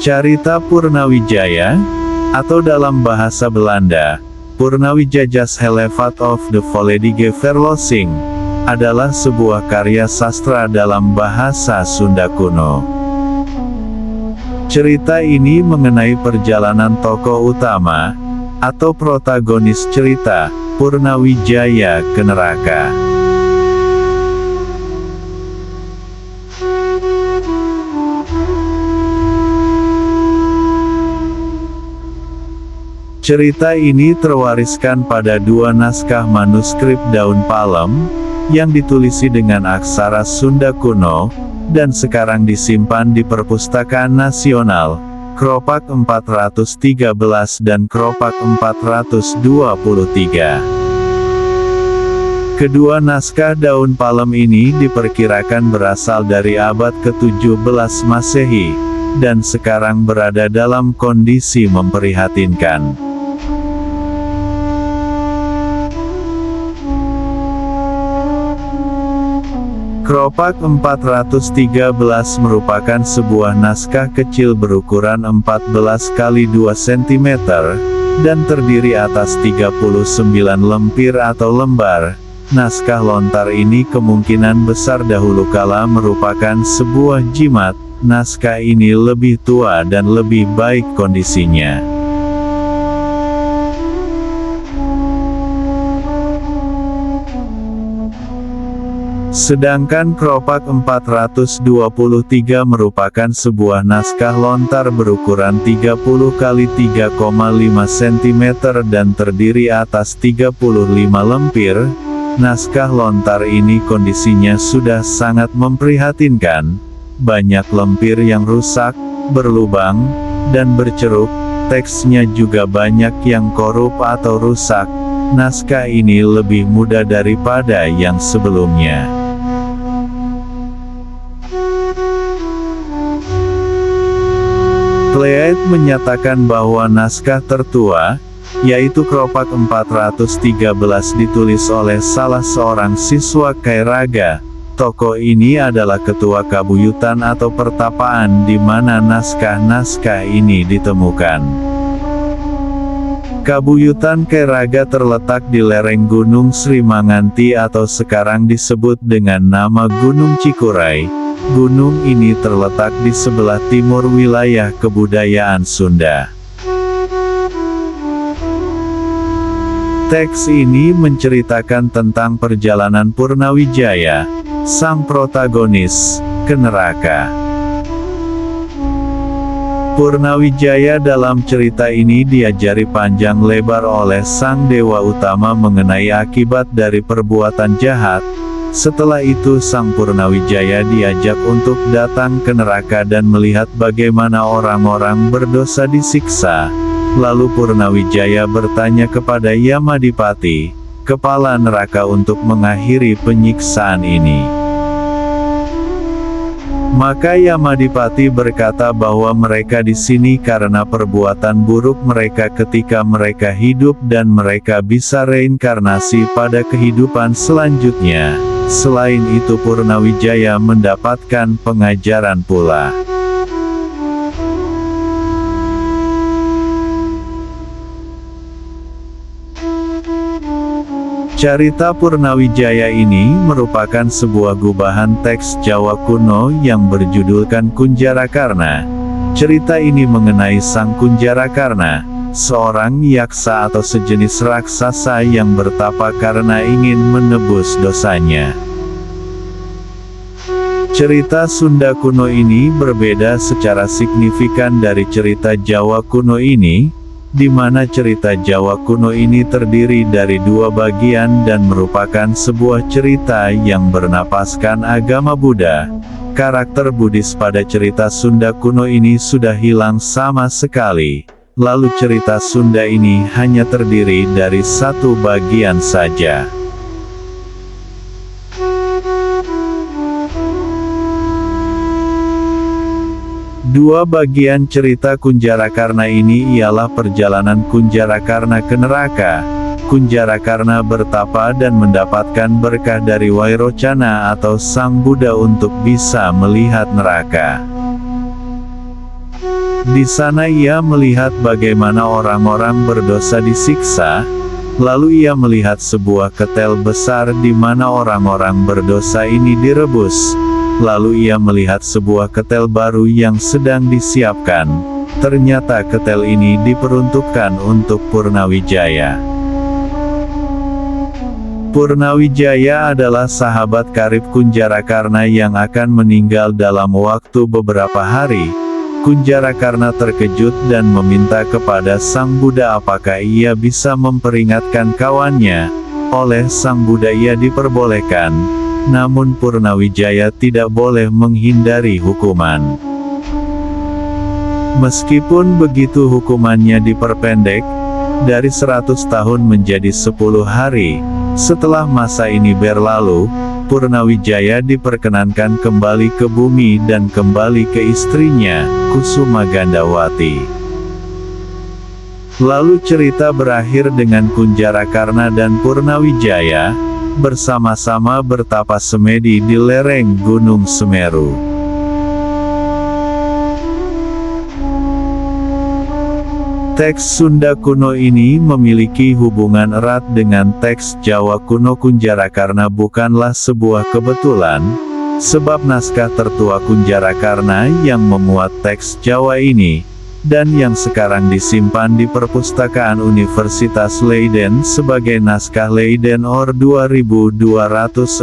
Carita Purnawijaya, atau dalam bahasa Belanda, Purnawijajas Helevat of the Volledige Verlossing, adalah sebuah karya sastra dalam bahasa Sunda kuno. Cerita ini mengenai perjalanan tokoh utama, atau protagonis cerita, Purnawijaya ke neraka. Cerita ini terwariskan pada dua naskah manuskrip daun palem, yang ditulisi dengan aksara Sunda kuno, dan sekarang disimpan di Perpustakaan Nasional, Kropak 413 dan Kropak 423. Kedua naskah daun palem ini diperkirakan berasal dari abad ke-17 Masehi, dan sekarang berada dalam kondisi memprihatinkan. Kropak 413 merupakan sebuah naskah kecil berukuran 14 x 2 cm, dan terdiri atas 39 lempir atau lembar. Naskah lontar ini kemungkinan besar dahulu kala merupakan sebuah jimat. Naskah ini lebih tua dan lebih baik kondisinya. Sedangkan Kropak 423 merupakan sebuah naskah lontar berukuran 30 x 3,5 cm dan terdiri atas 35 lempir. Naskah lontar ini kondisinya sudah sangat memprihatinkan. Banyak lempir yang rusak, berlubang, dan berceruk. Teksnya juga banyak yang korup atau rusak. Naskah ini lebih muda daripada yang sebelumnya. Kleait menyatakan bahwa naskah tertua, yaitu Kropak 413 ditulis oleh salah seorang siswa Kairaga. Tokoh ini adalah ketua kabuyutan atau pertapaan di mana naskah-naskah ini ditemukan. Kabuyutan Kairaga terletak di lereng Gunung Sri Manganti atau sekarang disebut dengan nama Gunung Cikuray. Gunung ini terletak di sebelah timur wilayah kebudayaan Sunda. Teks ini menceritakan tentang perjalanan Purnawijaya, sang protagonis, ke neraka. Purnawijaya dalam cerita ini diajari panjang lebar oleh sang dewa utama mengenai akibat dari perbuatan jahat. Setelah itu sang Purnawijaya diajak untuk datang ke neraka dan melihat bagaimana orang-orang berdosa disiksa. Lalu Purnawijaya bertanya kepada Yamadipati, kepala neraka, untuk mengakhiri penyiksaan ini. Maka Yamadipati berkata bahwa mereka di sini karena perbuatan buruk mereka ketika mereka hidup dan mereka bisa reinkarnasi pada kehidupan selanjutnya. Selain itu Purnawijaya mendapatkan pengajaran pula. Carita Purnawijaya ini merupakan sebuah gubahan teks Jawa kuno yang berjudulkan Kunjarakarna. Cerita ini mengenai sang Kunjarakarna, seorang yaksa atau sejenis raksasa yang bertapa karena ingin menebus dosanya. Cerita Sunda kuno ini berbeda secara signifikan dari cerita Jawa kuno ini, di mana cerita Jawa kuno ini terdiri dari dua bagian dan merupakan sebuah cerita yang bernapaskan agama Buddha. Karakter Buddhis pada cerita Sunda kuno ini sudah hilang sama sekali. Lalu cerita Sunda ini hanya terdiri dari satu bagian saja. Dua bagian cerita Kunjarakarna ini ialah perjalanan Kunjarakarna ke neraka. Kunjarakarna bertapa dan mendapatkan berkah dari Wairocana atau Sang Buddha untuk bisa melihat neraka. Di sana ia melihat bagaimana orang-orang berdosa disiksa, lalu ia melihat sebuah ketel besar di mana orang-orang berdosa ini direbus. Lalu ia melihat sebuah ketel baru yang sedang disiapkan. Ternyata ketel ini diperuntukkan untuk Purnawijaya. Purnawijaya adalah sahabat karib Kunjarakarna yang akan meninggal dalam waktu beberapa hari. Kunjarakarna terkejut dan meminta kepada Sang Buddha apakah ia bisa memperingatkan kawannya. Oleh Sang Buddha ia diperbolehkan, namun Purnawijaya tidak boleh menghindari hukuman. Meskipun begitu hukumannya diperpendek, dari 100 tahun menjadi 10 hari. Setelah masa ini berlalu, Purnawijaya diperkenankan kembali ke bumi dan kembali ke istrinya, Kusuma Gandawati. Lalu cerita berakhir dengan Kunjarakarna dan Purnawijaya bersama-sama bertapa semedi di lereng Gunung Semeru. Teks Sunda kuno ini memiliki hubungan erat dengan teks Jawa kuno. Kunjarakarna bukanlah sebuah kebetulan, sebab naskah tertua Kunjarakarna yang memuat teks Jawa ini, dan yang sekarang disimpan di Perpustakaan Universitas Leiden sebagai naskah Leiden Or 2266,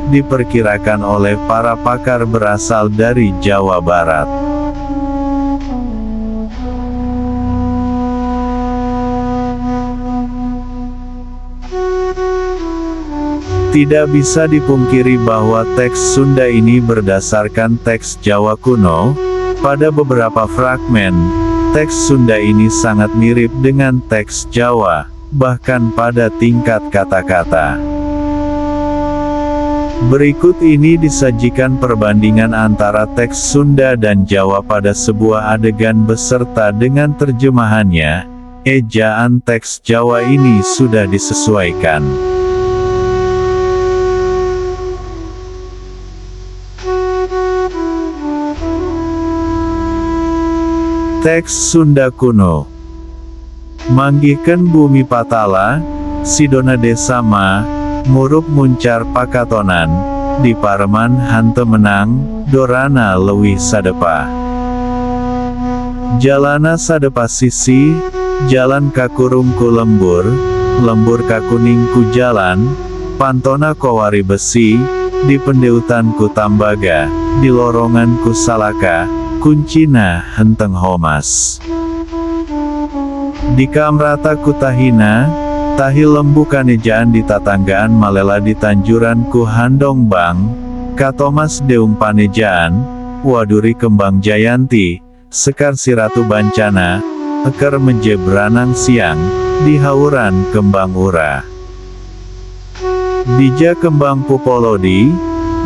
diperkirakan oleh para pakar berasal dari Jawa Barat. Tidak bisa dipungkiri bahwa teks Sunda ini berdasarkan teks Jawa kuno. Pada beberapa fragmen, teks Sunda ini sangat mirip dengan teks Jawa, bahkan pada tingkat kata-kata. Berikut ini disajikan perbandingan antara teks Sunda dan Jawa pada sebuah adegan beserta dengan terjemahannya. Ejaan teks Jawa ini sudah disesuaikan. Teks Sunda kuno. Manggihken bumi patala, sidona desama, murup muncar pakatonan, di pareman hante menang, dorana lewih sadepa. Jalana sadepa sisi, jalan kakurung ku lembur, lembur kakuning ku jalan, pantona kowari besi, di pendeutan ku tambaga, di lorongan ku salaka, kuncina henteng homas. Di kamrata kutahina, tahi lembu kanejaan di tatanggaan malela di tanjuran ku handong bang, katomas deung panejaan, waduri kembang jayanti, sekar siratu bancana, eker meje beranang siang, di hauran kembang ura. Dija kembang pupolodi,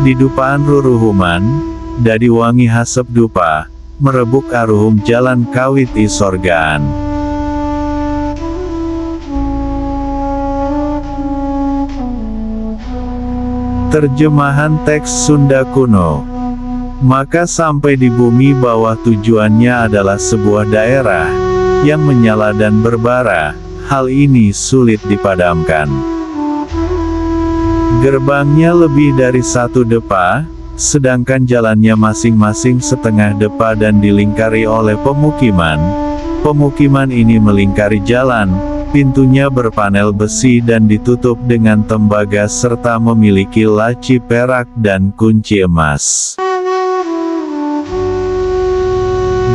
di dupaan ruruhuman, dadi wangi hasep dupa, merebuk aruhum jalan kawit i sorgaan. Terjemahan teks Sunda kuno. Maka sampai di bumi bawah tujuannya adalah sebuah daerah yang menyala dan berbara, hal ini sulit dipadamkan. Gerbangnya lebih dari 1 depa, sedangkan jalannya masing-masing setengah depa dan dilingkari oleh pemukiman. Pemukiman ini melingkari jalan, pintunya berpanel besi dan ditutup dengan tembaga serta memiliki laci perak dan kunci emas.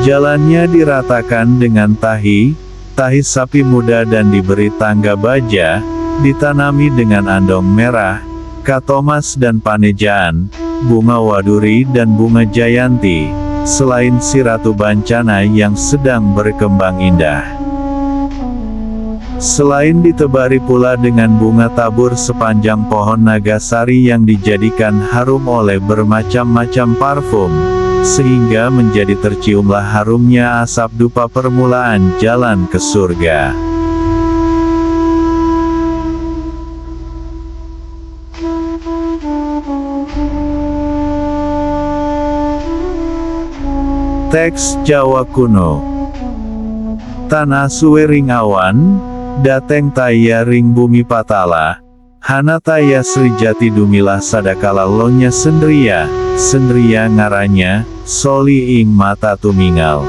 Jalannya diratakan dengan tahi sapi muda dan diberi tangga baja, ditanami dengan andong merah, katomas dan panejaan, bunga waduri dan bunga jayanti, selain si Ratu Bancana yang sedang berkembang indah. Selain ditebari pula dengan bunga tabur sepanjang pohon nagasari yang dijadikan harum oleh bermacam-macam parfum, sehingga menjadi terciumlah harumnya asap dupa permulaan jalan ke surga. Teks Jawa kuno. Tanah suwe ring awan, dateng taya ring bumi patala. Hana taya Srijati dumilah sadakala lonya sendria, sendria ngaranya, soli ing mata tumingal.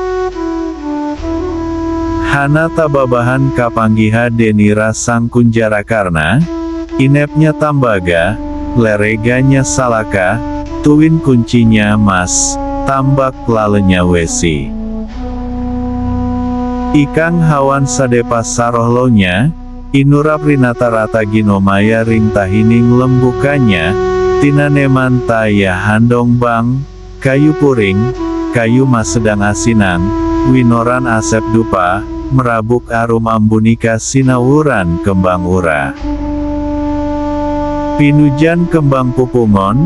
Hana tababahan kapanggiha denira sang kunjara karna, inepnya tambaga, lereganya salaka, tuwin kuncinya mas, tambak lalenya wesi. Ikang hawan sadepas sarohlonya, inurap rinata rata ginomaya ring tahining lembukanya, tinaneman taya handong bang, kayu puring, kayu mas sedang asinang, winoran asep dupa, merabuk arum ambunika sinawuran kembang ura. Pinujan kembang pupungon,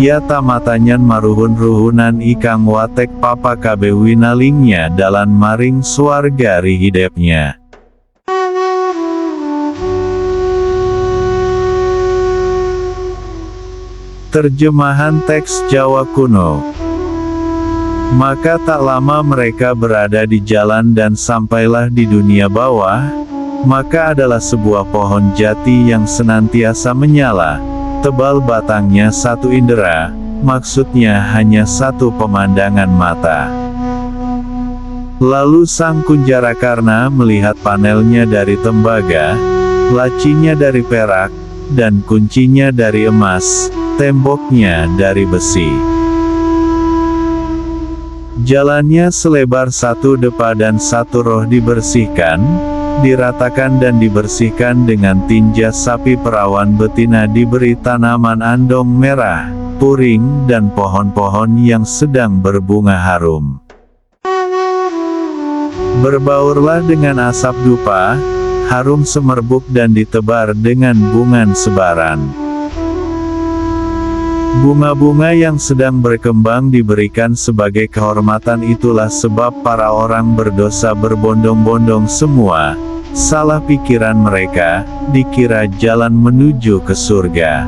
ya tamatanyan maruhun-ruhunan ikang watek papa kabe winalingnya dalan maring suarga rihidepnya. Terjemahan teks Jawa kuno. Maka tak lama mereka berada di jalan dan sampailah di dunia bawah, maka adalah sebuah pohon jati yang senantiasa menyala, tebal batangnya satu indera, maksudnya hanya satu pemandangan mata. Lalu sang kunjara karna melihat panelnya dari tembaga, lacinya dari perak, dan kuncinya dari emas, temboknya dari besi. Jalannya selebar satu depa dan satu roh dibersihkan, diratakan dan dibersihkan dengan tinja sapi perawan betina diberi tanaman andong merah, puring dan pohon-pohon yang sedang berbunga harum. Berbaurlah dengan asap dupa, harum semerbuk dan ditebar dengan bungan sebaran. Bunga-bunga yang sedang berkembang diberikan sebagai kehormatan, itulah sebab para orang berdosa berbondong-bondong semua, salah pikiran mereka, dikira jalan menuju ke surga.